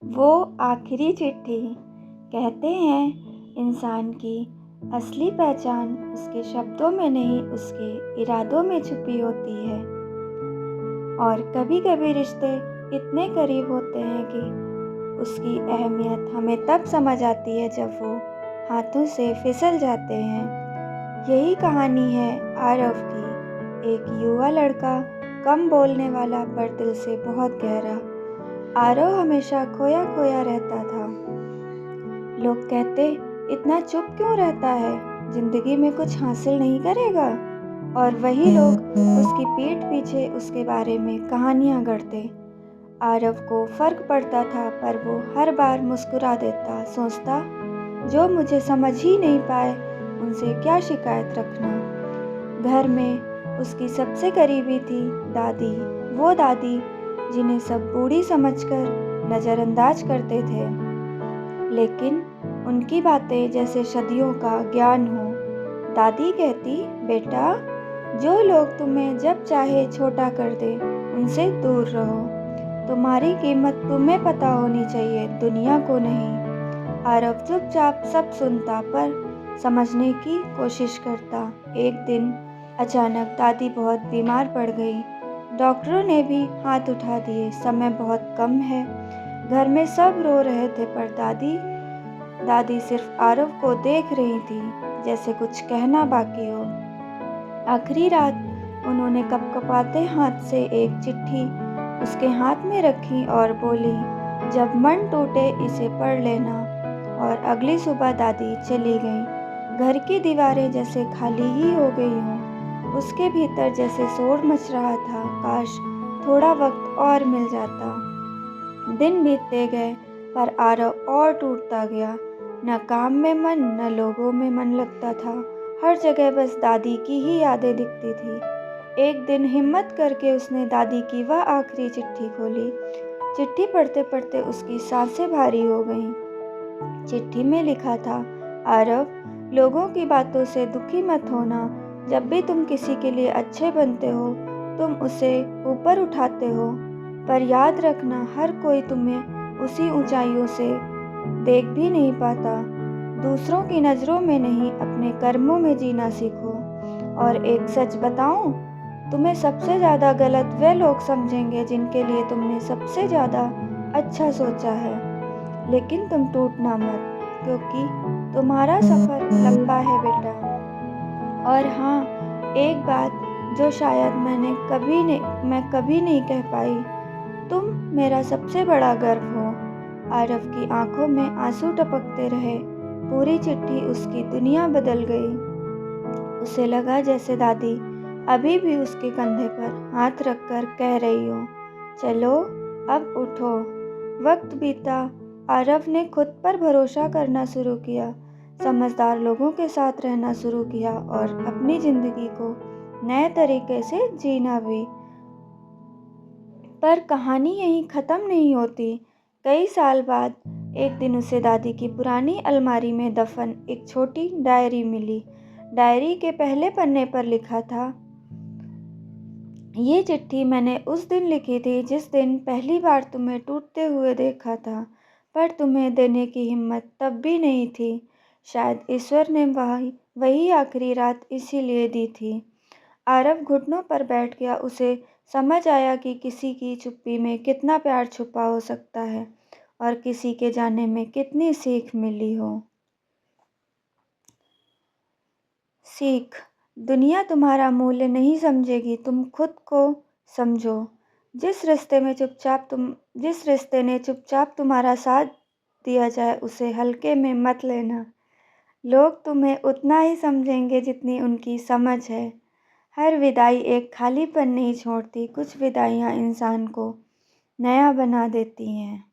वो आखिरी चिट्ठी। कहते हैं इंसान की असली पहचान उसके शब्दों में नहीं, उसके इरादों में छुपी होती है। और कभी कभी रिश्ते इतने करीब होते हैं कि उसकी अहमियत हमें तब समझ आती है जब वो हाथों से फिसल जाते हैं। यही कहानी है आरव की। एक युवा लड़का, कम बोलने वाला पर दिल से बहुत गहरा। आरव हमेशा खोया खोया रहता था। लोग कहते, इतना चुप क्यों रहता है, जिंदगी में कुछ हासिल नहीं करेगा। और वही लोग उसकी पीठ पीछे उसके बारे में कहानियां गढ़ते। आरव को फर्क पड़ता था, पर वो हर बार मुस्कुरा देता, सोचता जो मुझे समझ ही नहीं पाए उनसे क्या शिकायत रखना। घर में उसकी सबसे करीबी थी दादी। वो दादी जिन्हें सब बूढ़ी समझकर नज़रअंदाज करते थे, लेकिन उनकी बातें जैसे सदियों का ज्ञान हो। दादी कहती, बेटा, जो लोग तुम्हें जब चाहे छोटा कर दे उनसे दूर रहो। तुम्हारी कीमत तुम्हें पता होनी चाहिए, दुनिया को नहीं। आरव चुपचाप सब सुनता, पर समझने की कोशिश करता। एक दिन अचानक दादी बहुत बीमार पड़ गई। डॉक्टरों ने भी हाथ उठा दिए, समय बहुत कम है। घर में सब रो रहे थे, पर दादी सिर्फ आरव को देख रही थी, जैसे कुछ कहना बाकी हो। आखिरी रात उन्होंने कपकपाते हाथ से एक चिट्ठी उसके हाथ में रखी और बोली, जब मन टूटे इसे पढ़ लेना। और अगली सुबह दादी चली गई। घर की दीवारें जैसे खाली ही हो गई हों। उसके भीतर जैसे शोर मच रहा था, काश थोड़ा वक्त और मिल जाता। दिन बीतते गए, पर आरव और टूटता गया। न काम में मन, न लोगों में मन लगता था। हर जगह बस दादी की ही यादें दिखती थी। एक दिन हिम्मत करके उसने दादी की वह आखिरी चिट्ठी खोली। चिट्ठी पढ़ते पढ़ते उसकी सांसें भारी हो गईं। चिट्ठी में लिखा था, आरव, लोगों की बातों से दुखी मत होना। जब भी तुम किसी के लिए अच्छे बनते हो, तुम उसे ऊपर उठाते हो, पर याद रखना, हर कोई तुम्हें उसी ऊंचाइयों से देख भी नहीं पाता। दूसरों की नज़रों में नहीं, अपने कर्मों में जीना सीखो। और एक सच बताऊं, तुम्हें सबसे ज़्यादा गलत वे लोग समझेंगे जिनके लिए तुमने सबसे ज़्यादा अच्छा सोचा है। लेकिन तुम टूटना मत, क्योंकि तुम्हारा सफ़र लंबा है बेटा। और हाँ, एक बात जो शायद मैं कभी नहीं कह पाई, तुम मेरा सबसे बड़ा गर्व हो। आरव की आंखों में आंसू टपकते रहे। पूरी चिट्ठी उसकी दुनिया बदल गई। उसे लगा जैसे दादी अभी भी उसके कंधे पर हाथ रखकर कह रही हो, चलो अब उठो। वक्त बीता। आरव ने खुद पर भरोसा करना शुरू किया, समझदार लोगों के साथ रहना शुरू किया और अपनी जिंदगी को नए तरीके से जीना भी। पर कहानी यहीं ख़त्म नहीं होती। कई साल बाद एक दिन उसे दादी की पुरानी अलमारी में दफन एक छोटी डायरी मिली। डायरी के पहले पन्ने पर लिखा था, ये चिट्ठी मैंने उस दिन लिखी थी जिस दिन पहली बार तुम्हें टूटते हुए देखा था, पर तुम्हें देने की हिम्मत तब भी नहीं थी। शायद ईश्वर ने वही आखिरी रात इसीलिए दी थी। आरव घुटनों पर बैठ गया। उसे समझ आया कि किसी की चुप्पी में कितना प्यार छुपा हो सकता है और किसी के जाने में कितनी सीख मिली हो। सीख। दुनिया तुम्हारा मूल्य नहीं समझेगी, तुम खुद को समझो। जिस रिश्ते ने चुपचाप तुम्हारा साथ दिया जाए, उसे हल्के में मत लेना। लोग तुम्हें उतना ही समझेंगे जितनी उनकी समझ है। हर विदाई एक खालीपन नहीं छोड़ती, कुछ विदाइयाँ इंसान को नया बना देती हैं।